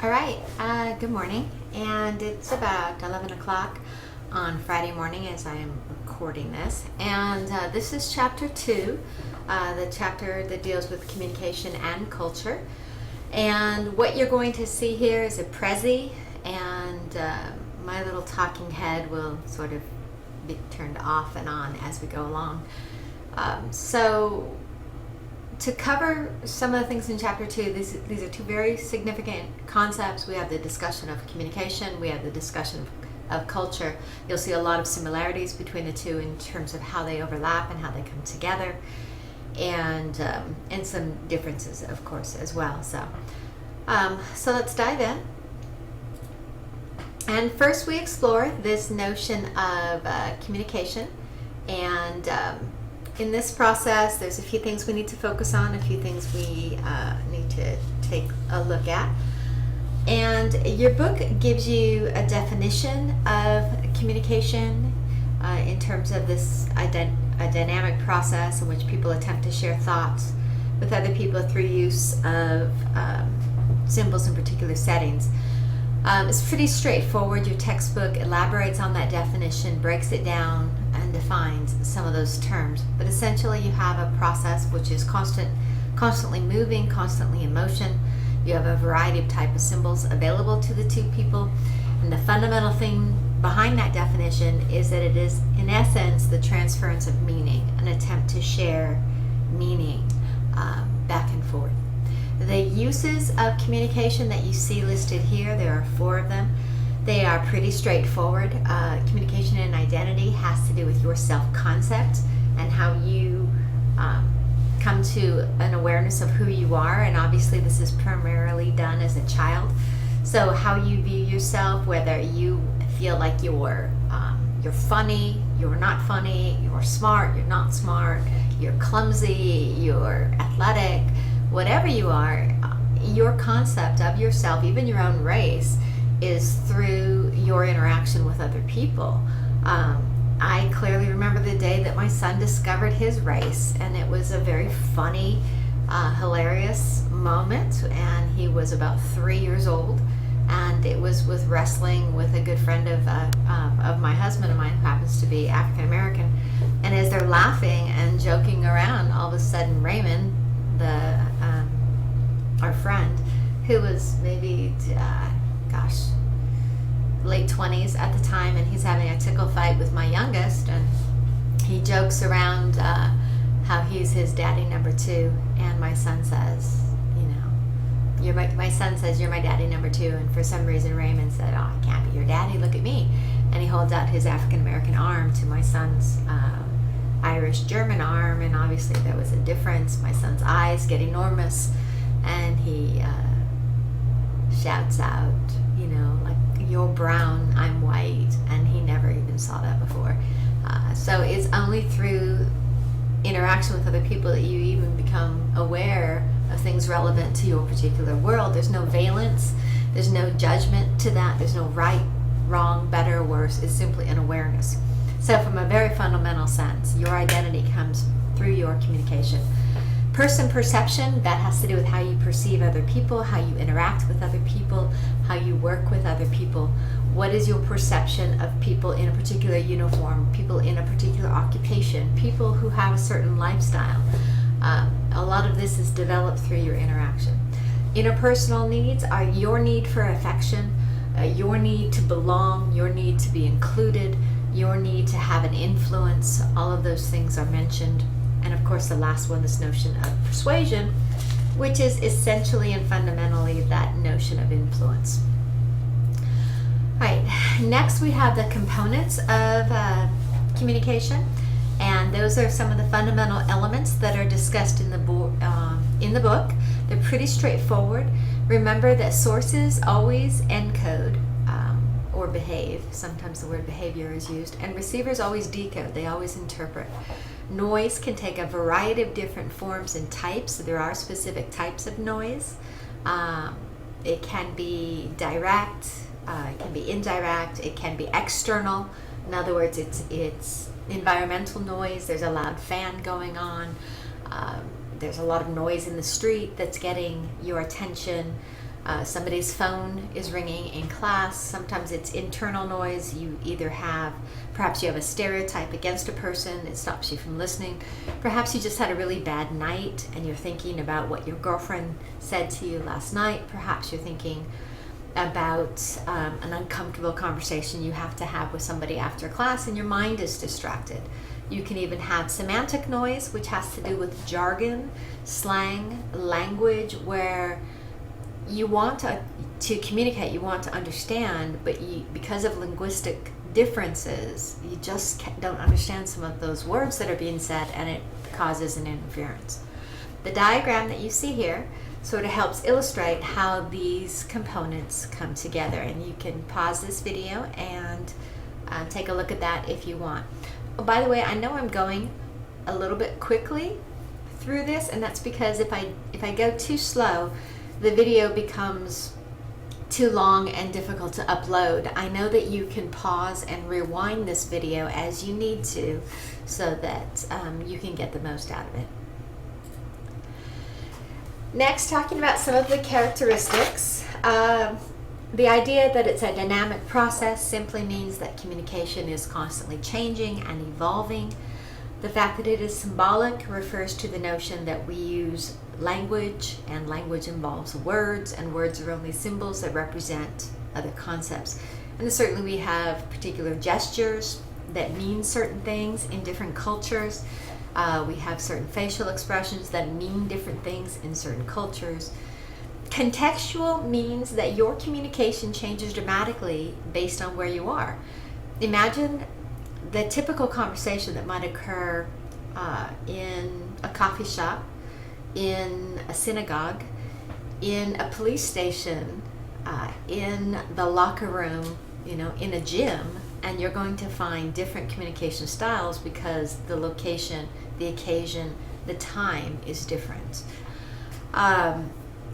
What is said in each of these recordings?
All right, good morning, and it's about 11 o'clock on Friday morning as I am recording this, and this is chapter 2, the chapter that deals with communication and culture. And what you're going to see here is a Prezi, and my little talking head will sort of be turned off and on as we go along. So to cover some of the things in chapter 2, these are two very significant concepts. We have the discussion of communication, we have the discussion of culture. You'll see a lot of similarities between the two in terms of how they overlap and how they come together, and some differences, of course, as well. So let's dive in. And first we explore this notion of communication, and in this process, there's a few things we need to focus on, a few things we need to take a look at. And your book gives you a definition of communication in terms of this a dynamic process in which people attempt to share thoughts with other people through use of symbols in particular settings. It's pretty straightforward. Your textbook elaborates on that definition, breaks it down, and defines some of those terms. But essentially you have a process which is constantly moving, constantly in motion. You have a variety of type of symbols available to the two people. And the fundamental thing behind that definition is that it is, in essence, the transference of meaning, an attempt to share meaning back and forth. The uses of communication that you see listed here, there are 4 of them. They are pretty straightforward. Communication and identity has to do with your self-concept and how you come to an awareness of who you are. And obviously this is primarily done as a child. So how you view yourself, whether you feel like you're funny, you're not funny, you're smart, you're not smart, you're clumsy, you're athletic, whatever you are, your concept of yourself, even your own race, is through your interaction with other people. I clearly remember the day that my son discovered his race, and it was a very funny, hilarious moment, and he was about 3 years old, and it was with wrestling with a good friend of my husband and mine, who happens to be African American. And as they're laughing and joking around, all of a sudden Raymond, our friend, who was maybe late 20s at the time, and he's having a tickle fight with my youngest, and he jokes around how he's his daddy number 2, and my son says, my son says, "You're my daddy number 2," and for some reason Raymond said, "Oh, I can't be your daddy, look at me," and he holds out his African American arm to my son's Irish German arm, and obviously there was a difference. My son's eyes get enormous, and he shouts out, like, "You're brown, I'm white," and he never even saw that before. So it's only through interaction with other people that you even become aware of things relevant to your particular world. There's no valence, there's no judgment to that, there's no right, wrong, better, or worse. It's simply an awareness. So from a very fundamental sense, your identity comes through your communication. Person perception, that has to do with how you perceive other people, how you interact with other people, how you work with other people. What is your perception of people in a particular uniform, people in a particular occupation, people who have a certain lifestyle? A lot of this is developed through your interaction. Interpersonal needs are your need for affection, your need to belong, your need to be included, your need to have an influence. All of those things are mentioned. And of course the last one, this notion of persuasion, which is essentially and fundamentally that notion of influence. All right, next we have the components of communication, and those are some of the fundamental elements that are discussed in the book. They're pretty straightforward. Remember that sources always encode or behave. Sometimes the word behavior is used, and receivers always decode. They always interpret. Noise can take a variety of different forms and types. So there are specific types of noise. It can be direct, it can be indirect, it can be external. In other words, it's environmental noise. There's a loud fan going on. There's a lot of noise in the street that's getting your attention. Somebody's phone is ringing in class. Sometimes it's internal noise. You either have, perhaps you have a stereotype against a person. It stops you from listening. Perhaps you just had a really bad night and you're thinking about what your girlfriend said to you last night. Perhaps you're thinking about an uncomfortable conversation you have to have with somebody after class and your mind is distracted. You can even have semantic noise, which has to do with jargon, slang, language, where you want to communicate, you want to understand, but because of linguistic differences, you just don't understand some of those words that are being said, and it causes an interference. The diagram that you see here sort of helps illustrate how these components come together, and you can pause this video and take a look at that if you want. Oh, by the way, I know I'm going a little bit quickly through this, and that's because if I go too slow, the video becomes too long and difficult to upload. I know that you can pause and rewind this video as you need to so that you can get the most out of it. Next, talking about some of the characteristics. The idea that it's a dynamic process simply means that communication is constantly changing and evolving. The fact that it is symbolic refers to the notion that we use language, and language involves words, and words are only symbols that represent other concepts. And certainly we have particular gestures that mean certain things in different cultures. We have certain facial expressions that mean different things in certain cultures. Contextual means that your communication changes dramatically based on where you are. Imagine the typical conversation that might occur in a coffee shop, in a synagogue, in a police station, in the locker room, in a gym, and you're going to find different communication styles because the location, the occasion, the time is different.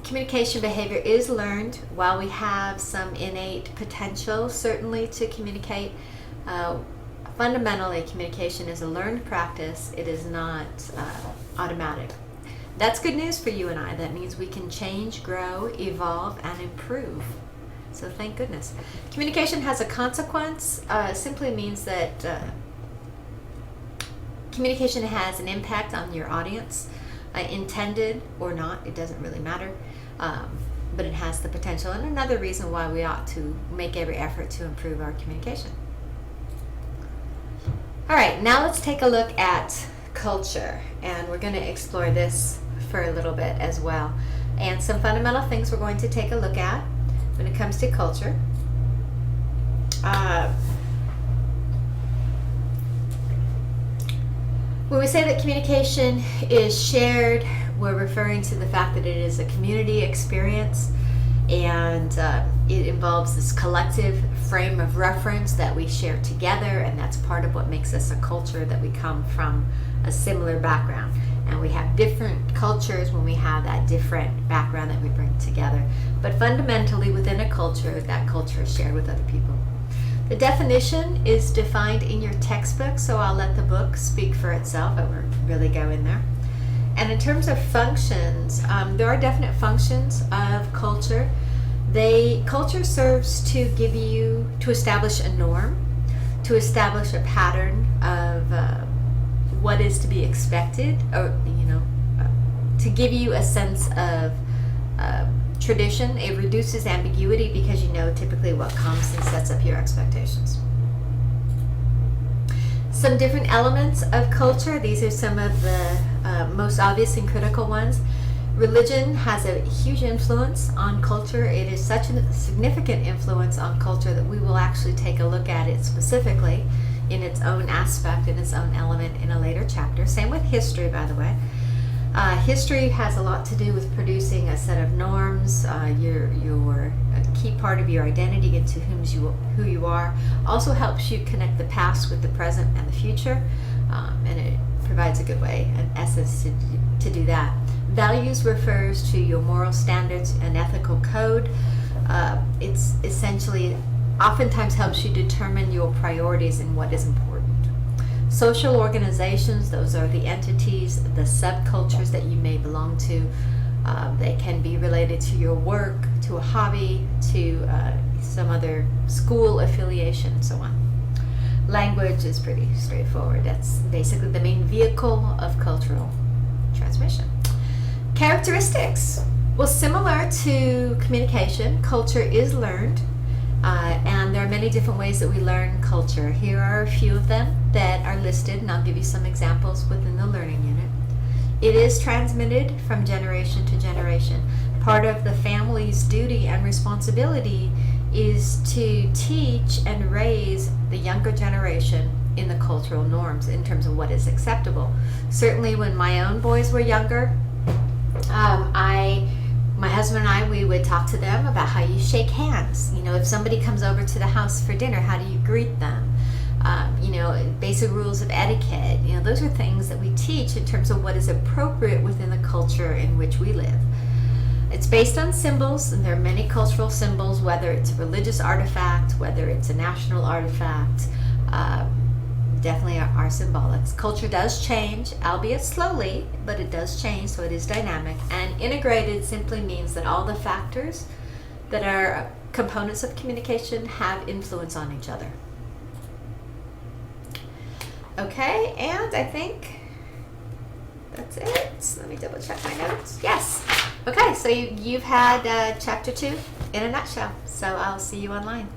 Communication behavior is learned. While we have some innate potential, certainly, to communicate, fundamentally, communication is a learned practice. It is not automatic. That's good news for you and I. That means we can change, grow, evolve, and improve. So thank goodness. Communication has a consequence. Simply means that communication has an impact on your audience, intended or not, it doesn't really matter, but it has the potential, and another reason why we ought to make every effort to improve our communication. All right, now let's take a look at culture, and we're going to explore this for a little bit as well, and some fundamental things we're going to take a look at when it comes to culture. When we say that communication is shared, we're referring to the fact that it is a community experience, and it involves this collective frame of reference that we share together, and that's part of what makes us a culture, that we come from a similar background. And we have different cultures when we have that different background that we bring together. But fundamentally, within a culture, that culture is shared with other people. The definition is defined in your textbook, so I'll let the book speak for itself. I won't really go in there. And in terms of functions, there are definite functions of culture. Culture serves to establish a norm, to establish a pattern of what is to be expected, or to give you a sense of tradition. It reduces ambiguity because you know typically what comes and sets up your expectations. Some different elements of culture. These are some of the most obvious and critical ones. Religion has a huge influence on culture. It is such a significant influence on culture that we will actually take a look at it specifically in its own aspect, in its own element, in a later chapter. Same with history, by the way. History has a lot to do with producing a set of norms, your a key part of your identity into who you are. Also helps you connect the past with the present and the future, and it provides a good way, an essence to do that. Values refers to your moral standards and ethical code. It's essentially oftentimes helps you determine your priorities and what is important. Social organizations, those are the entities, the subcultures that you may belong to. They can be related to your work, to a hobby, to some other school affiliation, and so on. Language is pretty straightforward. That's basically the main vehicle of cultural transmission. Characteristics. Well, similar to communication, culture is learned, and there are many different ways that we learn culture. Here are a few of them that are listed, and I'll give you some examples within the learning unit. It is transmitted from generation to generation. Part of the family's duty and responsibility is to teach and raise the younger generation in the cultural norms in terms of what is acceptable. Certainly when my own boys were younger, my husband and I, we would talk to them about how you shake hands. You know, if somebody comes over to the house for dinner, how do you greet them? You know, basic rules of etiquette. You know, those are things that we teach in terms of what is appropriate within the culture in which we live. It's based on symbols, and there are many cultural symbols, whether it's a religious artifact, whether it's a national artifact, definitely are symbolics. Culture does change, albeit slowly, but it does change, so it is dynamic. And integrated simply means that all the factors that are components of communication have influence on each other. Okay, and I think that's it. Let me double check my notes. Yes. Okay, so you've had chapter 2 in a nutshell. So I'll see you online.